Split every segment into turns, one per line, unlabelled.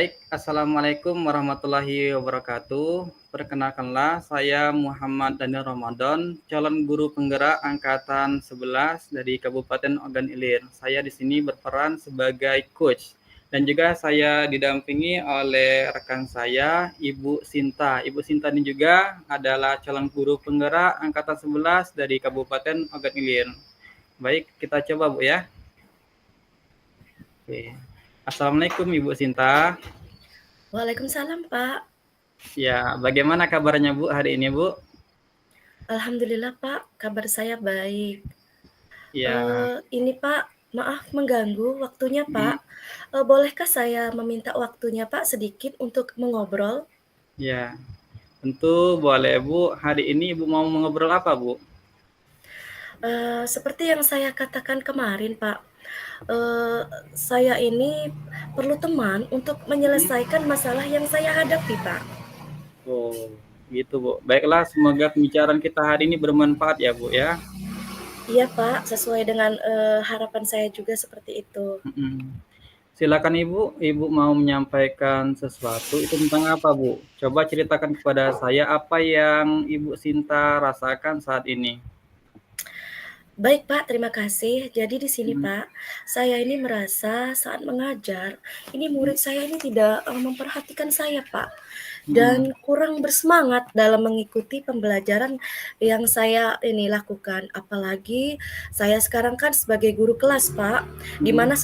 Baik, Assalamualaikum warahmatullahi wabarakatuh. Perkenalkanlah, saya Muhammad Daniel Ramadan, calon guru penggerak angkatan 11 dari Kabupaten Ogan Ilir. Saya di sini berperan sebagai coach dan juga saya didampingi oleh rekan saya, Ibu Sinta. Ibu Sinta ini juga adalah calon guru penggerak angkatan 11 dari Kabupaten Ogan Ilir. Baik, kita coba Bu ya. Oke. Assalamualaikum Ibu Sinta.
Waalaikumsalam, Pak.
Ya, bagaimana kabarnya Bu hari ini Bu?
Alhamdulillah, Pak, kabar saya baik.
Ya,
Ini Pak, maaf mengganggu waktunya, Pak.
mm,
Bolehkah saya meminta waktunya, Pak, sedikit untuk mengobrol?
ya, tentu boleh Bu. Hari ini Ibu mau mengobrol apa Bu?
Seperti yang saya katakan kemarin, Pak, eee, saya ini perlu teman untuk
Mm,
menyelesaikan masalah yang saya hadapi, Pak.
Oh, gitu Bu. Baiklah, semoga pembicaraan kita hari ini bermanfaat ya Bu ya.
Iya, Pak, sesuai dengan, harapan saya juga seperti itu.
Mm. Silakan Ibu, Ibu mau menyampaikan sesuatu itu tentang apa Bu? Coba ceritakan kepada saya apa yang Ibu Sinta rasakan saat ini.
Baik Pak, terima kasih. Jadi di sini
Mm,
Pak, saya ini merasa saat mengajar, ini
mm,
murid saya ini tidak memperhatikan saya Pak,
mm,
dan kurang bersemangat dalam mengikuti pembelajaran yang saya ini lakukan. Apalagi saya sekarang kan sebagai guru kelas Pak, di
mm,
mana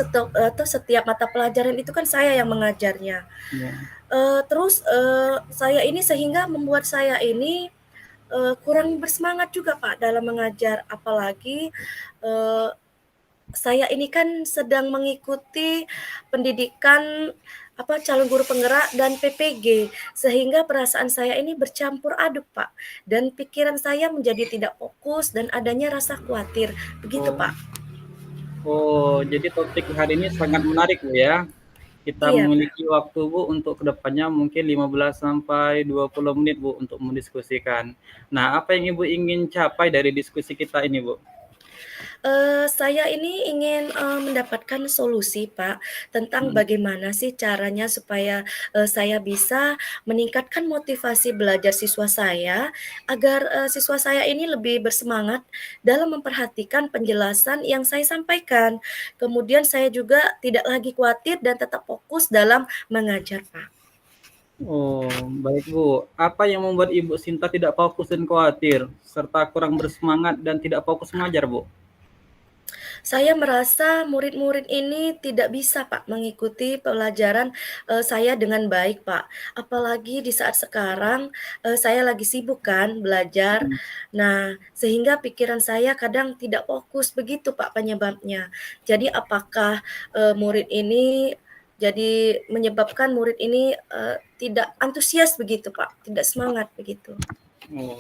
setiap mata pelajaran itu kan saya yang mengajarnya.
Ya.
Saya ini sehingga membuat saya ini kurang bersemangat juga, Pak, dalam mengajar. Apalagi, eee, saya ini kan sedang mengikuti pendidikan, calon guru penggerak dan PPG, sehingga perasaan saya ini bercampur aduk, Pak, dan pikiran saya menjadi tidak fokus dan adanya rasa khawatir, begitu,
Oh,
Pak.
oh, jadi topik hari ini sangat menarik Bu ya. Kita
Iya, Pak.
memiliki waktu Bu untuk kedepannya mungkin 15 sampai 20 menit Bu untuk mendiskusikan. Nah, apa yang Ibu ingin capai dari diskusi kita ini Bu?
Saya ini ingin, mendapatkan solusi, Pak, tentang
Mhm,
bagaimana sih caranya supaya, saya bisa meningkatkan motivasi belajar siswa saya, agar, siswa saya ini lebih bersemangat dalam memperhatikan penjelasan yang saya sampaikan. Kemudian saya juga tidak lagi khawatir dan tetap fokus dalam mengajar, Pak.
oh, baik Bu. Apa yang membuat Ibu Sinta tidak fokus dan khawatir, serta kurang bersemangat dan tidak fokus mengajar Bu?
Saya merasa murid-murid ini tidak bisa, Pak, mengikuti pelajaran, saya dengan baik, Pak. Apalagi di saat sekarang, saya lagi sibuk kan belajar.
Mhm,
Nah, sehingga pikiran saya kadang tidak fokus, begitu, Pak, penyebabnya. Jadi apakah, murid ini jadi menyebabkan murid ini, tidak antusias begitu, Pak, tidak semangat begitu.
oh,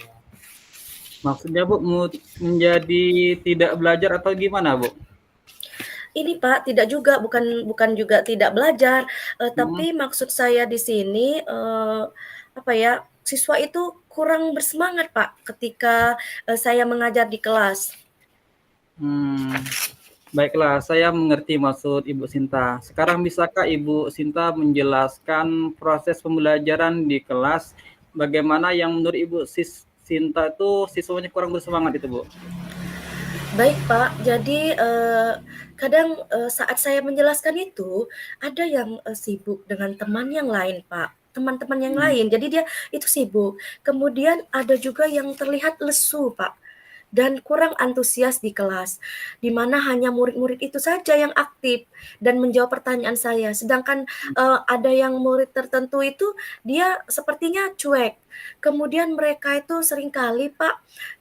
maksudnya Bu menjadi tidak belajar atau gimana Bu?
Ini Pak, tidak juga, bukan bukan juga tidak belajar,
Mhm,
tapi maksud saya di sini, siswa itu kurang bersemangat Pak, ketika, saya mengajar di kelas.
mmm. Baiklah, saya mengerti maksud Ibu Sinta. Sekarang bisakah Ibu Sinta menjelaskan proses pembelajaran di kelas, bagaimana yang menurut Ibu Sinta itu siswanya kurang bersemangat itu, Bu?
Baik Pak, jadi, kadang, saat saya menjelaskan itu, ada yang, sibuk dengan teman yang lain Pak, teman-teman yang
Mhm,
lain, jadi dia itu sibuk. Kemudian ada juga yang terlihat lesu Pak. Dan kurang antusias di kelas, di mana hanya murid-murid itu saja yang aktif dan menjawab pertanyaan saya. Sedangkan, ada yang murid tertentu itu dia sepertinya cuek. Kemudian mereka itu seringkali, Pak,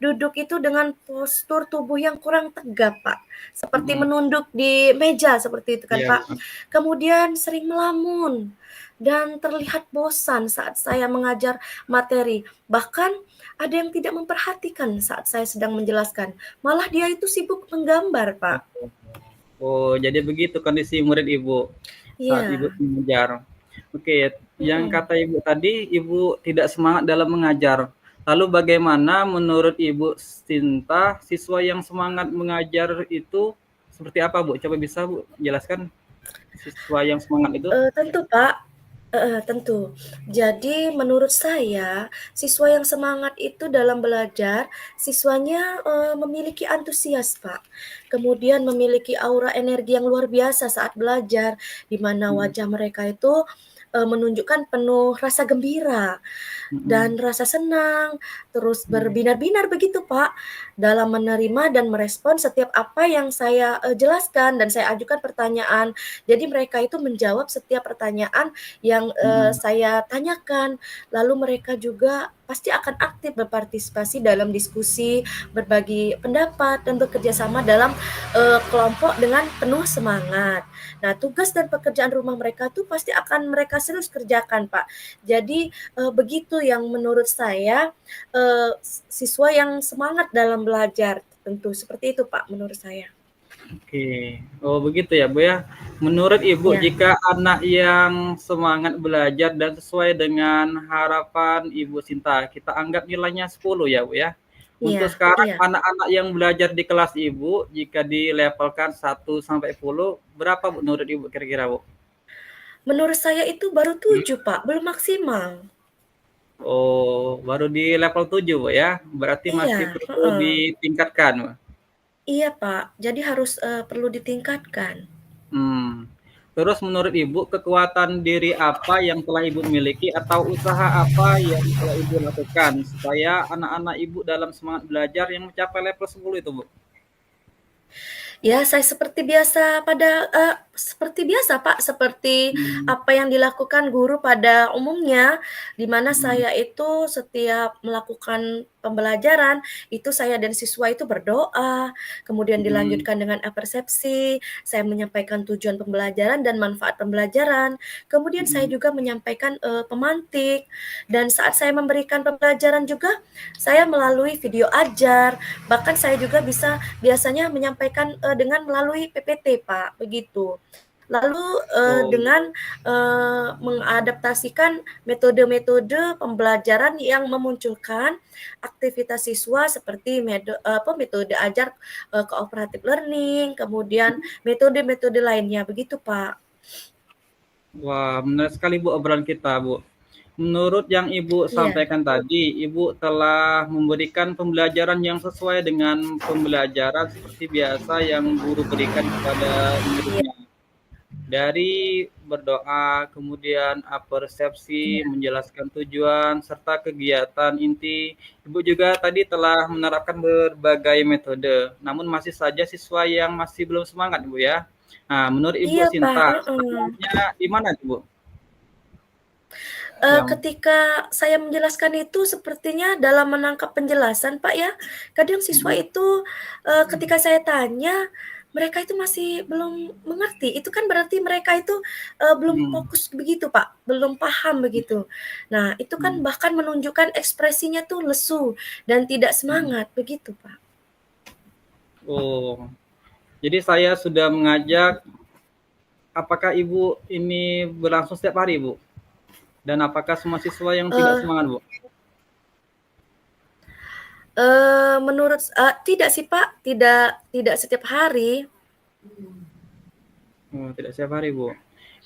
duduk itu dengan postur tubuh yang kurang tegap, Pak, seperti
mhm,
menunduk di meja seperti itu kan,
iya,
Pak. Kemudian sering melamun dan terlihat bosan saat saya mengajar materi. Bahkan ada yang tidak memperhatikan saat saya sedang menjelaskan, malah dia itu sibuk menggambar, Pak.
oh, jadi begitu kondisi murid Ibu saat Ibu
Iya,
mengajar. Oke, yang
mhm.
kata Ibu tadi, Ibu tidak semangat dalam mengajar. Lalu bagaimana menurut Ibu Sinta, siswa yang semangat mengajar itu seperti apa, Bu? Coba bisa Bu jelaskan siswa yang semangat itu?
Tentu, Pak. Tentu. Jadi menurut saya, siswa yang semangat itu dalam belajar, siswanya, memiliki antusias, Pak. Kemudian memiliki aura energi yang luar biasa saat belajar, di mana
Mhm
wajah mereka itu, menunjukkan penuh rasa gembira
mhm
dan rasa senang, terus
mhm
berbinar-binar begitu, Pak, dalam menerima dan merespon setiap apa yang saya, jelaskan dan saya ajukan pertanyaan. Jadi mereka itu menjawab setiap pertanyaan yang,
mhm.
saya tanyakan. Lalu mereka juga pasti akan aktif berpartisipasi dalam diskusi, berbagi pendapat, dan bekerja sama dalam, kelompok dengan penuh semangat. Nah, tugas dan pekerjaan rumah mereka tuh pasti akan mereka serius kerjakan, Pak. Jadi, begitu yang menurut saya, siswa yang semangat dalam belajar, tentu seperti itu, Pak, menurut saya.
Oke. Oh begitu ya, Bu, ya. Menurut Ibu,
Ya,
jika anak yang semangat belajar dan sesuai dengan harapan Ibu Sinta, kita anggap nilainya 10 ya, Bu, ya. Untuk
iya
sekarang
iya.
anak-anak yang belajar di kelas Ibu, jika dilevelkan 1 sampai 10, berapa Bu, menurut Ibu kira-kira, Bu?
Menurut saya itu baru
Hmm?
7, Pak, belum maksimal.
Oh, baru di level 7, Bu, ya. Berarti masih
Iya,
perlu
heeh.
ditingkatkan, Bu.
Iya, Pak, jadi harus, perlu ditingkatkan.
Hmm. Terus menurut Ibu, kekuatan diri apa yang telah Ibu miliki atau usaha apa yang telah Ibu lakukan supaya anak-anak Ibu dalam semangat belajar yang mencapai level 10 itu, Bu?
Ya, saya seperti biasa, Pak, seperti
Hmm,
apa yang dilakukan guru pada umumnya, di mana
mhm,
saya itu setiap melakukan pembelajaran, itu saya dan siswa itu berdoa, kemudian
mhm,
dilanjutkan dengan persepsi, saya menyampaikan tujuan pembelajaran dan manfaat pembelajaran, kemudian saya
mhm.
juga menyampaikan, pemantik, dan saat saya memberikan pembelajaran juga, saya melalui video ajar, bahkan saya juga bisa biasanya menyampaikan, dengan melalui PPT, Pak, begitu. Lalu,
Oh,
dengan, mengadaptasikan metode-metode pembelajaran yang memunculkan aktivitas siswa seperti metode ajar, cooperative learning, kemudian metode-metode lainnya, begitu, Pak.
wah, menarik sekali, Bu, obrolan kita, Bu. Menurut yang Ibu
Iya
sampaikan tadi, Ibu telah memberikan pembelajaran yang sesuai dengan pembelajaran seperti biasa yang guru berikan kepada
iya
muridnya. Dari berdoa, kemudian persepsi,
iya.
menjelaskan tujuan, serta kegiatan inti. Ibu juga tadi telah menerapkan berbagai metode, namun masih saja siswa yang masih belum semangat, Bu, ya. Nah, menurut Ibu
Iya, Pak,
Sinta,
heeh.
salahnya di mana tuh, Bu? Yang
Ketika saya menjelaskan itu sepertinya dalam menangkap penjelasan, Pak, ya. Kadang siswa
mhm,
itu, ketika saya tanya, mereka itu masih belum mengerti. Itu kan berarti mereka itu, belum
mhm,
fokus begitu, Pak, belum paham begitu. Nah, itu kan
mhm,
bahkan menunjukkan ekspresinya tuh lesu dan tidak
mhm.
semangat, begitu, Pak.
Oh, jadi saya sudah mengajak, apakah Ibu ini berlangsung setiap hari, Bu? Dan apakah semua siswa yang tidak
Eee
semangat, Bu?
tidak sih, Pak, tidak tidak setiap hari.
Oh, tidak setiap hari, Bu.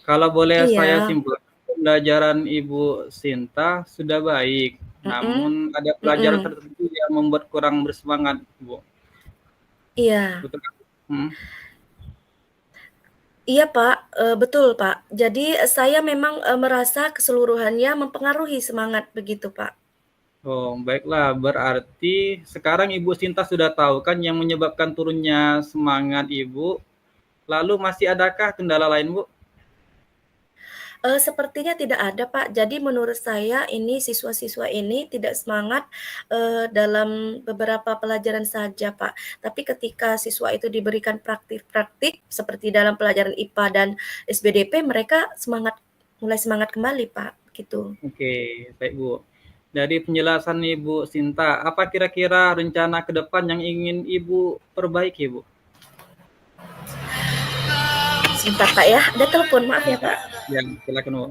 Kalau boleh saya
Iya,
simpulkan, pembelajaran Ibu Sinta sudah baik,
mhm
namun ada pelajaran
mhm,
tertentu yang membuat kurang bersemangat, Bu.
iya.
Betul kan? Mhm.
Iya, Pak, betul, Pak. Jadi, saya memang, merasa keseluruhannya mempengaruhi semangat begitu, Pak.
Oh, baiklah. Berarti sekarang Ibu Sinta sudah tahu kan yang menyebabkan turunnya semangat Ibu. Lalu masih adakah kendala lain, Bu?
Sepertinya tidak ada, Pak. Jadi menurut saya ini siswa-siswa ini tidak semangat, dalam beberapa pelajaran saja, Pak. Tapi ketika siswa itu diberikan praktik-praktik seperti dalam pelajaran IPA dan SBDP, mereka mulai semangat kembali, Pak, gitu.
Oke, baik, Bu. Dari penjelasan Ibu Sinta, apa kira-kira rencana ke depan yang ingin Ibu perbaiki, Bu?
Sebentar, Pak, ya, ada telepon, maaf ya, Pak.
Ya, silakan, Bu.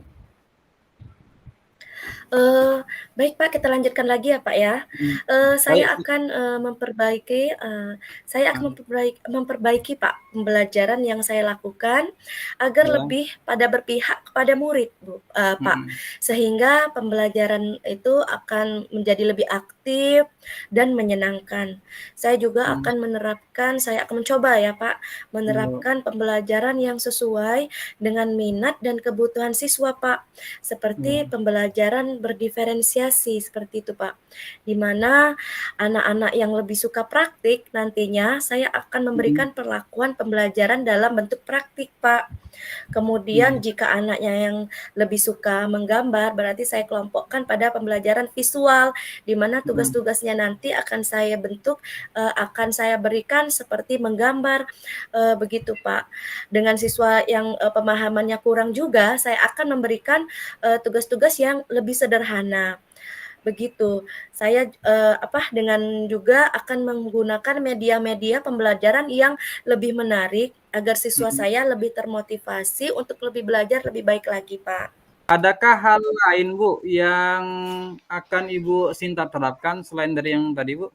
Eee, baik Pak, kita lanjutkan lagi ya Pak ya.
Mhm. Baik,
Saya akan, memperbaiki, saya akan
mmm,
memperbaiki Pak, pembelajaran yang saya lakukan agar
ya,
lebih pada berpihak kepada murid Pak.
mhm,
Sehingga pembelajaran itu akan menjadi lebih aktif dan menyenangkan.
mmm,
Saya akan mencoba ya Pak,
iya,
menerapkan pembelajaran yang sesuai dengan minat dan kebutuhan siswa Pak. Seperti
iya,
pembelajaran berdiferensiasi seperti itu, Pak. Di mana anak-anak yang lebih suka praktik nantinya saya akan
mhm,
memberikan perlakuan pembelajaran dalam bentuk praktik, Pak.
iya,
Kemudian jika anaknya yang lebih suka menggambar, berarti saya kelompokkan pada pembelajaran visual, di mana
mhm,
tugas-tugasnya nanti akan saya bentuk, akan saya berikan seperti menggambar, begitu, Pak. Dengan siswa yang, pemahamannya kurang juga, saya akan memberikan, tugas-tugas yang lebih sederhana. Begitu. Saya, dengan juga akan menggunakan media-media pembelajaran yang lebih menarik agar siswa
mhm.
saya lebih termotivasi untuk lebih belajar lebih baik lagi, Pak.
Adakah hal lain, Bu, yang akan Ibu Sinta terapkan selain dari yang tadi, Bu?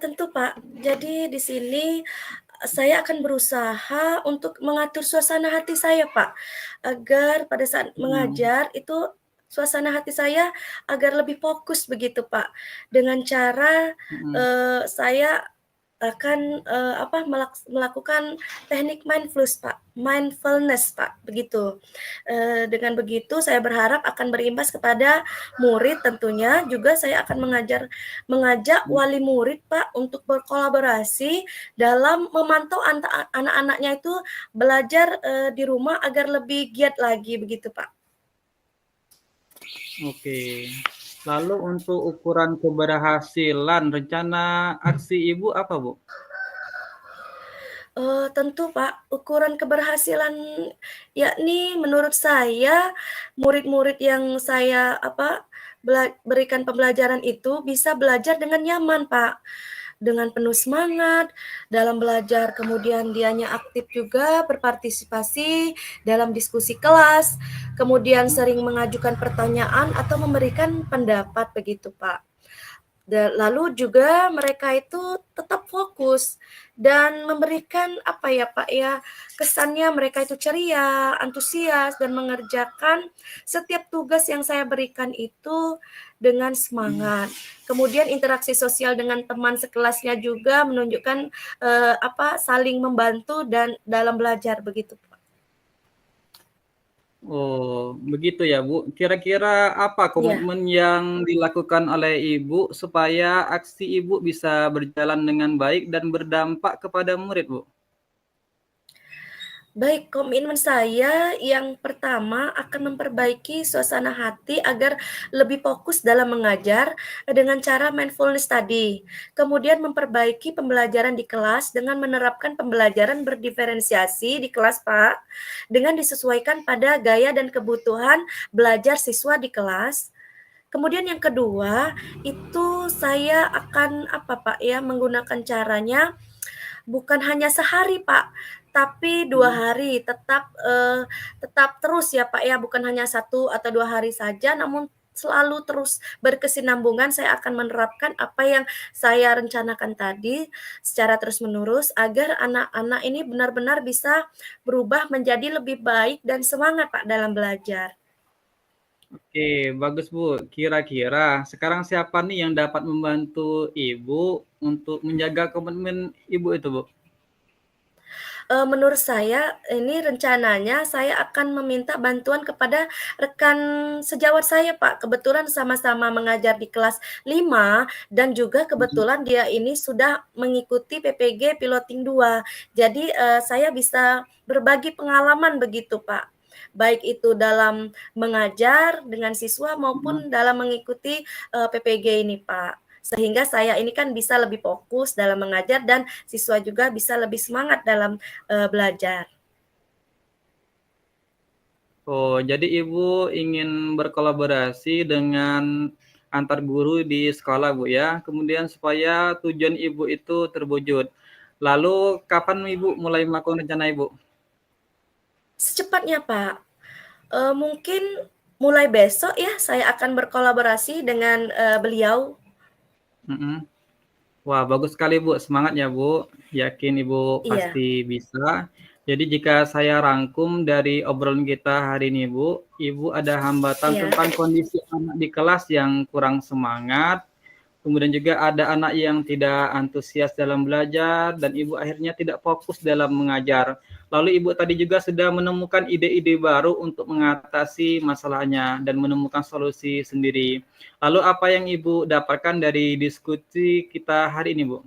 Tentu, Pak. Jadi di sini, saya akan berusaha untuk mengatur suasana hati saya, Pak, agar pada saat
Mhm,
mengajar itu suasana hati saya agar lebih fokus begitu, Pak. Dengan cara,
mhm.
saya akan, melakukan teknik mindfulness, Pak, begitu. Dengan begitu saya berharap akan berimbas kepada murid tentunya, juga saya akan mengajak wali murid, Pak, untuk berkolaborasi dalam memantau anak-anaknya itu belajar, di rumah agar lebih giat lagi begitu, Pak.
Oke. Lalu untuk ukuran keberhasilan, rencana aksi Ibu apa, Bu?
Tentu Pak, ukuran keberhasilan yakni menurut saya murid-murid yang saya berikan pembelajaran itu bisa belajar dengan nyaman Pak, dengan penuh semangat dalam belajar, kemudian dianya aktif juga berpartisipasi dalam diskusi kelas, kemudian
Mhm.
sering mengajukan pertanyaan atau memberikan pendapat begitu Pak. Lalu juga mereka itu tetap fokus dan memberikan apa ya, Pak, ya, kesannya mereka itu ceria, antusias, dan mengerjakan setiap tugas yang saya berikan itu dengan
Mhm.
semangat. Kemudian interaksi sosial dengan teman sekelasnya juga menunjukkan, saling membantu dan dalam belajar begitu, Pak.
Oh, begitu ya, Bu. Kira-kira apa
Iya.
komitmen yang dilakukan oleh Ibu supaya aksi Ibu bisa berjalan dengan baik dan berdampak kepada murid, Bu?
Baik, komitmen saya yang pertama akan memperbaiki suasana hati agar lebih fokus dalam mengajar dengan cara mindfulness tadi. Kemudian memperbaiki pembelajaran di kelas dengan menerapkan pembelajaran berdiferensiasi di kelas, Pak, dengan disesuaikan pada gaya dan kebutuhan belajar siswa di kelas. Kemudian yang kedua, itu saya akan menggunakan caranya bukan hanya sehari, Pak, tapi 2
Mhm.
hari, tetap terus ya, Pak, ya, bukan hanya 1 atau 2 hari saja, namun selalu terus berkesinambungan saya akan menerapkan apa yang saya rencanakan tadi secara terus-menerus agar anak-anak ini benar-benar bisa berubah menjadi lebih baik dan semangat, Pak, dalam belajar.
Oke, bagus, Bu. Kira-kira sekarang siapa nih yang dapat membantu Ibu untuk menjaga komitmen Ibu itu, Bu?
Menurut saya ini rencananya saya akan meminta bantuan kepada rekan sejawat saya, Pak. Kebetulan sama-sama mengajar di kelas 5 dan juga
Mhm.
kebetulan dia ini sudah mengikuti PPG Piloting 2. Jadi, saya bisa berbagi pengalaman begitu, Pak. Baik itu dalam mengajar dengan siswa
Mhm.
maupun dalam mengikuti, PPG ini, Pak. Sehingga saya ini kan bisa lebih fokus dalam mengajar dan siswa juga bisa lebih semangat dalam belajar.
Oh, jadi Ibu ingin berkolaborasi dengan antar guru di sekolah, Bu, ya? Kemudian supaya tujuan Ibu itu terwujud. Lalu kapan Ibu mulai melakukan rencana Ibu?
Secepatnya, Pak. Mungkin mulai besok ya saya akan berkolaborasi dengan, beliau.
Mhm. Wah, bagus sekali, Bu, semangat ya, Bu. Yakin Ibu
Iya
pasti bisa. Jadi jika saya rangkum dari obrolan kita hari ini, Bu, Ibu ada hambatan
iya.
tentang kondisi anak di kelas yang kurang semangat, kemudian juga ada anak yang tidak antusias dalam belajar dan Ibu akhirnya tidak fokus dalam mengajar. Lalu Ibu tadi juga sudah menemukan ide-ide baru untuk mengatasi masalahnya dan menemukan solusi sendiri. Lalu apa yang Ibu dapatkan dari diskusi kita hari ini, Bu?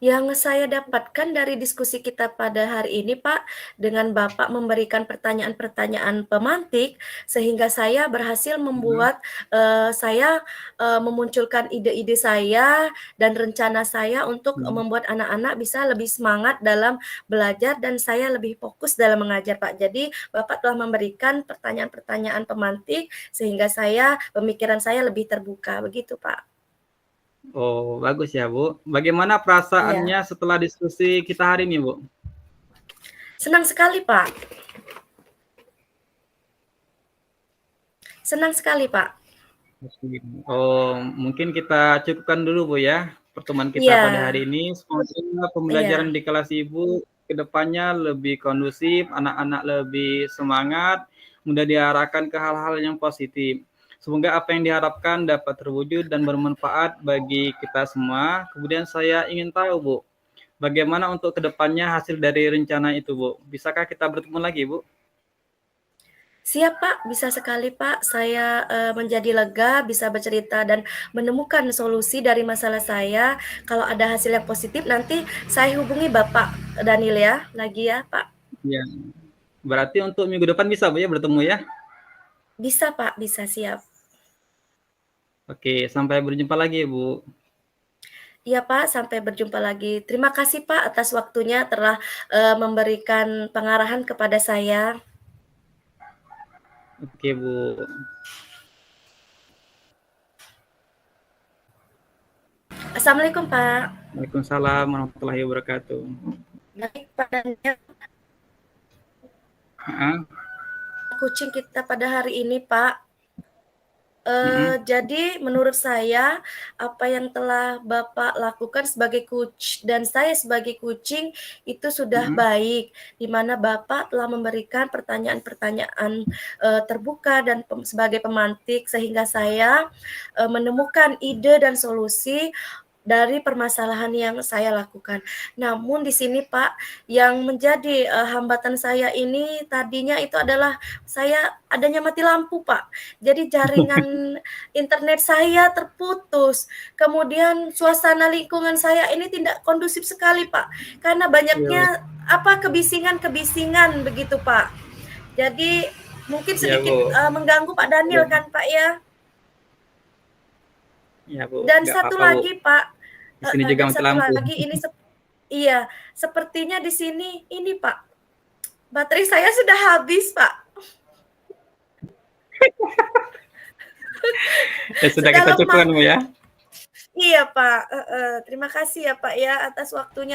Yang saya dapatkan dari diskusi kita pada hari ini, Pak, dengan Bapak memberikan pertanyaan-pertanyaan pemantik, sehingga saya berhasil
Mhm,
membuat, saya, memunculkan ide-ide saya dan rencana saya untuk,
mhm.
membuat anak-anak bisa lebih semangat dalam belajar dan saya lebih fokus dalam mengajar, Pak. Jadi Bapak telah memberikan pertanyaan-pertanyaan pemantik, sehingga pemikiran saya lebih terbuka, begitu, Pak.
Oh, bagus ya, Bu. Bagaimana
Iya.
perasaannya setelah diskusi kita hari ini, Bu?
Senang sekali, Pak. Senang sekali, Pak.
Oh, mungkin kita cukupkan dulu, Bu, ya, pertemuan kita pada
Iya
hari ini. Semoga pembelajaran
iya.
di kelas Ibu ke depannya lebih kondusif, anak-anak lebih semangat, mudah diarahkan ke hal-hal yang positif. Semoga apa yang diharapkan dapat terwujud dan bermanfaat bagi kita semua. Kemudian saya ingin tahu, Bu, bagaimana untuk ke depannya hasil dari rencana itu, Bu? Bisakah kita bertemu lagi, Bu?
Siap, Pak, bisa sekali, Pak. Saya, menjadi lega bisa bercerita dan menemukan solusi dari masalah saya. Kalau ada hasil yang positif nanti saya hubungi Bapak Daniel ya, lagi ya, Pak.
Iya. Berarti untuk minggu depan bisa, Bu, ya, bertemu ya?
Bisa, Pak, bisa, siap.
Oke, sampai berjumpa lagi, Bu.
Iya, Pak, sampai berjumpa lagi. Terima kasih, Pak, atas waktunya telah, memberikan pengarahan kepada saya.
Oke, Bu.
Assalamualaikum, Pak.
Waalaikumsalam warahmatullahi wabarakatuh.
Baik, Pak Daniel,
Heeh,
kucing kita pada hari ini, Pak.
mhm,
Jadi menurut saya, apa yang telah Bapak lakukan sebagai dan saya sebagai kucing itu sudah
mhm.
baik, di mana Bapak telah memberikan pertanyaan-pertanyaan, terbuka dan sebagai pemantik sehingga saya, menemukan ide dan solusi dari permasalahan yang saya lakukan. Namun di sini Pak, yang menjadi, hambatan saya ini tadinya itu adalah adanya mati lampu Pak. Jadi jaringan internet saya terputus, kemudian suasana lingkungan saya ini tidak kondusif sekali, Pak, karena
Iya,
banyaknya, kebisingan-kebisingan begitu, Pak. Jadi mungkin
iya,
sedikit,
Bu.
mengganggu Pak
Iya,
Daniel kan, Pak, ya?
iya, Bu,
Dan
nggak
satu
apa-apa, Bu.
lagi, Pak,
Di sini juga
dan
mati
satu
lampu.
lagi ini iya, sepertinya di sini ini, Pak, baterai saya sudah habis, Pak.
Ya sudah
Sudah
kita
lemah.
cukupkan, Bu, ya.
Iya, Pak, terima kasih ya, Pak, ya, atas waktunya.